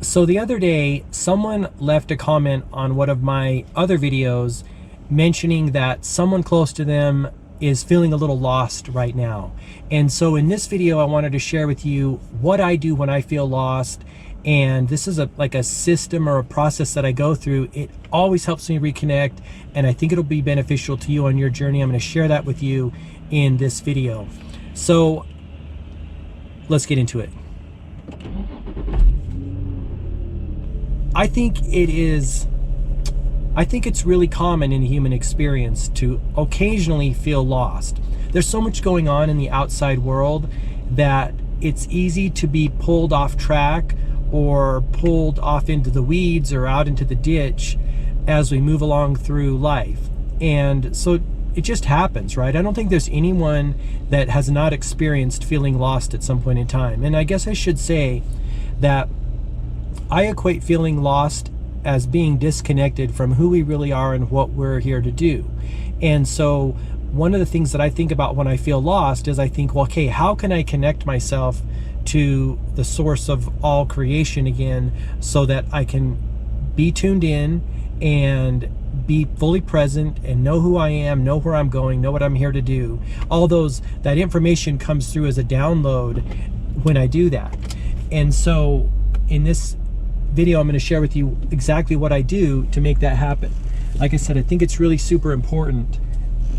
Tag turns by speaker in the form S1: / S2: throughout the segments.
S1: So the other day, someone left a comment on one of my other videos mentioning that someone close to them is feeling a little lost right now. And so in this video, I wanted to share with you what I do when I feel lost. And this is like a system or a process that I go through. It always helps me reconnect, and I think it'll be beneficial to you on your journey. I'm going to share that with you in this video. So let's get into it. I think it's really common in human experience to occasionally feel lost. There's so much going on in the outside world that it's easy to be pulled off track or pulled off into the weeds or out into the ditch as we move along through life. And so it just happens, right? I don't think there's anyone that has not experienced feeling lost at some point in time. And I guess I should say that I equate feeling lost as being disconnected from who we really are and what we're here to do. And so one of the things that I think about when I feel lost is I think, well, okay, how can I connect myself to the source of all creation again so that I can be tuned in and be fully present and know who I am, know where I'm going, know what I'm here to do. That information comes through as a download when I do that. And so in this video, I'm going to share with you exactly what I do to make that happen. Like I said, I think it's really super important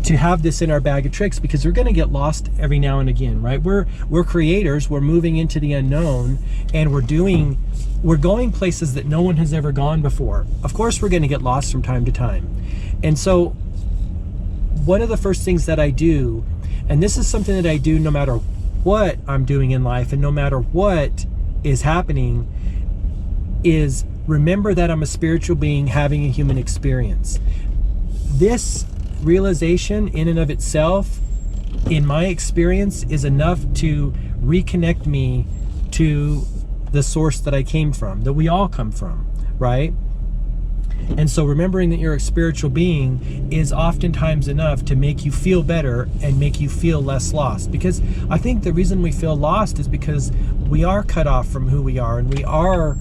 S1: to have this in our bag of tricks because we're going to get lost every now and again, right? We're creators, we're moving into the unknown, and we're going places that no one has ever gone before. Of course, we're going to get lost from time to time. And so one of the first things that I do, and this is something that I do no matter what I'm doing in life and no matter what is happening, is remember that I'm a spiritual being having a human experience. This realization in and of itself, in my experience, is enough to reconnect me to the source that I came from, that we all come from, right? And so remembering that you're a spiritual being is oftentimes enough to make you feel better and make you feel less lost. Because I think the reason we feel lost is because we are cut off from who we are, and we are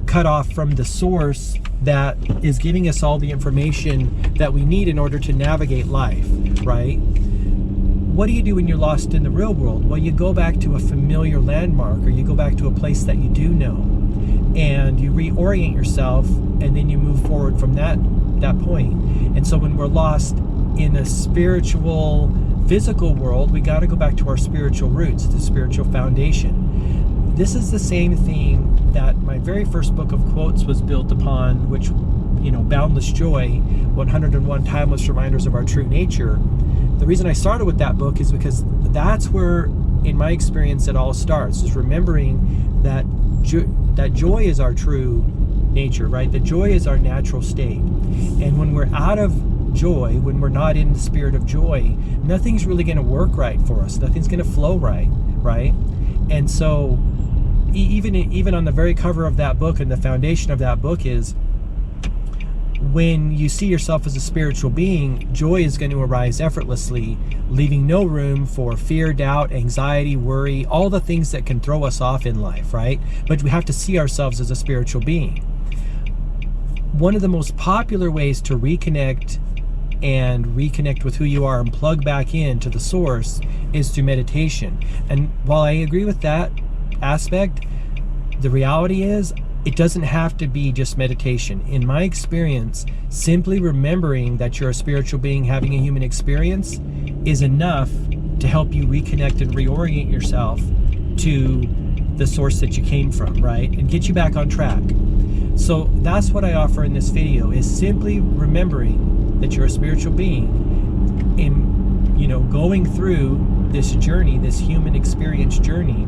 S1: cut off from the source that is giving us all the information that we need in order to navigate life, right? What do you do when you're lost in the real world? Well, you go back to a familiar landmark, or you go back to a place that you do know, and you reorient yourself, and then you move forward from that point. And so when we're lost in a spiritual, physical world, we got to go back to our spiritual roots, the spiritual foundation. This is the same theme that my very first book of quotes was built upon, which, Boundless Joy, 101 Timeless Reminders of Our True Nature. The reason I started with that book is because that's where, in my experience, it all starts, is remembering that joy is our true nature, right? That joy is our natural state. And when we're out of joy, when we're not in the spirit of joy, nothing's really going to work right for us. Nothing's going to flow right? And so even on the very cover of that book, and the foundation of that book is, when you see yourself as a spiritual being, joy is going to arise effortlessly, leaving no room for fear, doubt, anxiety, worry, all the things that can throw us off in life, right? But we have to see ourselves as a spiritual being. One of the most popular ways to reconnect with who you are and plug back into the source is through meditation. And while I agree with that aspect, the reality is it doesn't have to be just meditation. In my experience, simply remembering that you're a spiritual being having a human experience is enough to help you reconnect and reorient yourself to the source that you came from, right? And get you back on track. So that's what I offer in this video, is simply remembering that you're a spiritual being and, going through this journey, this human experience journey,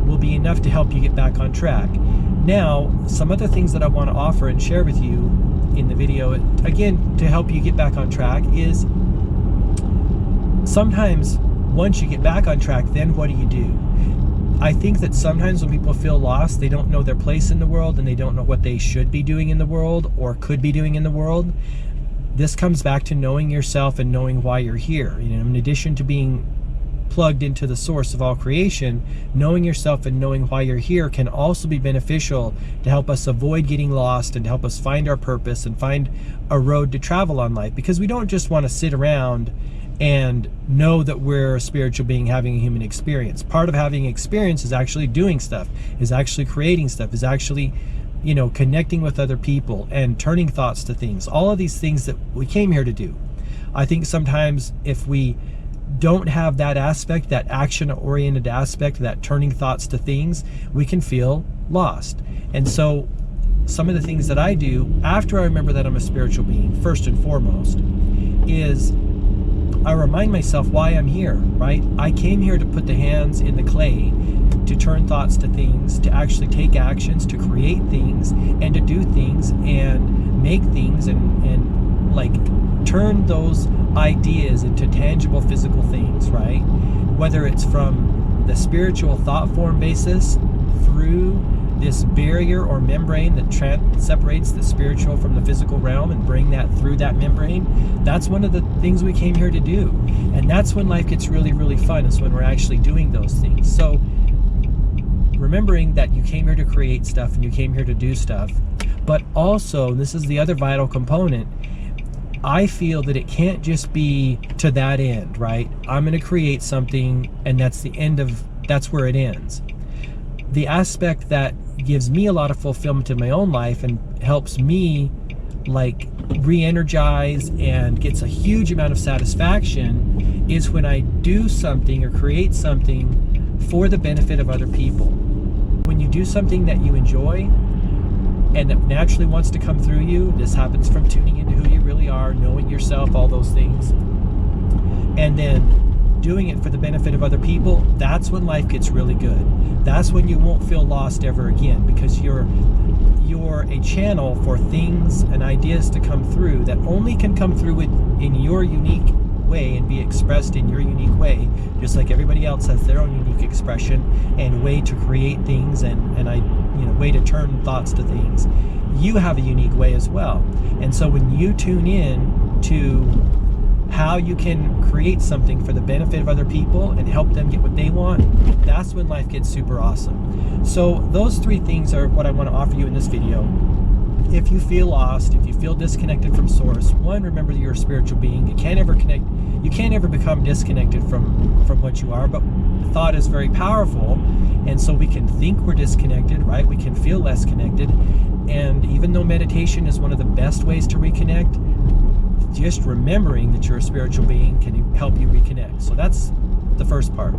S1: will be enough to help you get back on track. Now, some other things that I want to offer and share with you in the video, again, to help you get back on track, is sometimes once you get back on track, then what do you do? I think that sometimes when people feel lost, they don't know their place in the world, and they don't know what they should be doing in the world or could be doing in the world. This comes back to knowing yourself and knowing why you're here. In addition to being plugged into the source of all creation, knowing yourself and knowing why you're here can also be beneficial to help us avoid getting lost and to help us find our purpose and find a road to travel on life. Because we don't just want to sit around and know that we're a spiritual being having a human experience. Part of having experience is actually doing stuff, is actually creating stuff, is actually, you know, connecting with other people and turning thoughts to things. All of these things that we came here to do. I think sometimes if we don't have that aspect, that action-oriented aspect, that turning thoughts to things, we can feel lost. And so some of the things that I do after I remember that I'm a spiritual being, first and foremost, is I remind myself why I'm here, right? I came here to put the hands in the clay, to turn thoughts to things, to actually take actions, to create things, and to do things, and make things, and like turn those ideas into tangible physical things, right? Whether it's from the spiritual thought form basis through this barrier or membrane that separates the spiritual from the physical realm and bring that through that membrane. That's one of the things we came here to do. And that's when life gets really, really fun, is when we're actually doing those things. So remembering that you came here to create stuff and you came here to do stuff, but also, this is the other vital component, I feel that it can't just be to that end, right? I'm going to create something and that's where it ends. The aspect that gives me a lot of fulfillment in my own life and helps me like re-energize and gets a huge amount of satisfaction is when I do something or create something for the benefit of other people. When you do something that you enjoy and that naturally wants to come through you, this happens from tuning into who you really are, knowing yourself, all those things, and then doing it for the benefit of other people, that's when life gets really good. That's when you won't feel lost ever again, because you're a channel for things and ideas to come through that only can come through in your unique way and be expressed in your unique way, just like everybody else has their own unique expression and way to create things and way to turn thoughts to things. You have a unique way as well. And so when you tune in to how you can create something for the benefit of other people and help them get what they want, that's when life gets super awesome. So those three things are what I want to offer you in this video. If you feel lost, if you feel disconnected from source, one, remember that you're a spiritual being. You can't ever become disconnected from what you are, but thought is very powerful, and so we can think we're disconnected, right? We can feel less connected, and even though meditation is one of the best ways to reconnect, just remembering that you're a spiritual being can help you reconnect. So that's the first part.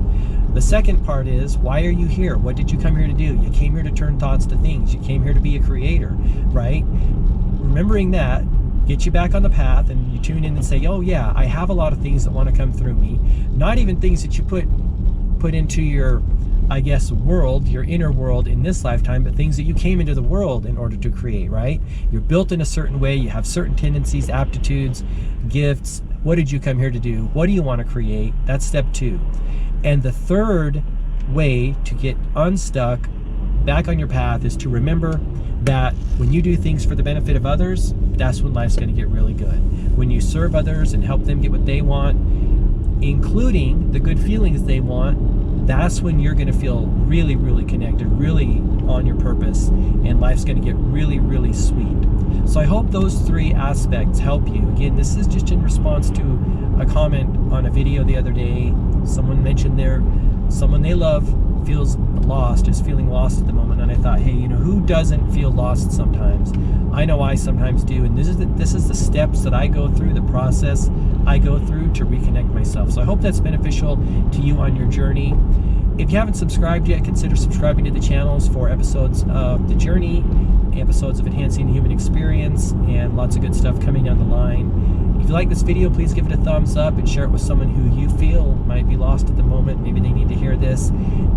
S1: The second part is, why are you here? What did you come here to do? You came here to turn thoughts to things. You came here to be a creator, right? Remembering that gets you back on the path, and you tune in and say, oh yeah, I have a lot of things that want to come through me. Not even things that you put into your, I guess, world, your inner world in this lifetime, but things that you came into the world in order to create, right? You're built in a certain way, you have certain tendencies, aptitudes, gifts. What did you come here to do? What do you want to create? That's step 2. And the third way to get unstuck, back on your path, is to remember that when you do things for the benefit of others, that's when life's going to get really good. When you serve others and help them get what they want, including the good feelings they want, that's when you're going to feel really, really connected, really on your purpose, and life's going to get really, really sweet. So I hope those 3 aspects help you. Again, this is just in response to a comment on a video the other day. Someone mentioned someone they love feels lost, is feeling lost at the moment, and I thought, hey, who doesn't feel lost sometimes? I know I sometimes do, and this is the steps that I go through, the process I go through to reconnect myself. So I hope that's beneficial to you on your journey. If you haven't subscribed yet, consider subscribing to the channels for episodes of The Journey, episodes of Enhancing the Human Experience, and lots of good stuff coming down the line. If you like this video, please give it a thumbs up and share it with someone who you feel might be lost at the moment. Maybe they need to hear this.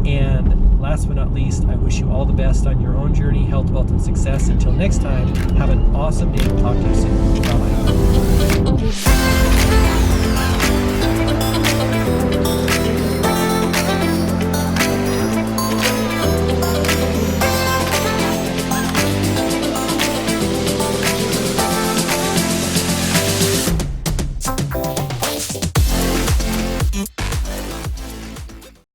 S1: And last but not least, I wish you all the best on your own journey, health, wealth, and success. Until next time, have an awesome day. We'll talk to you soon. Bye-bye.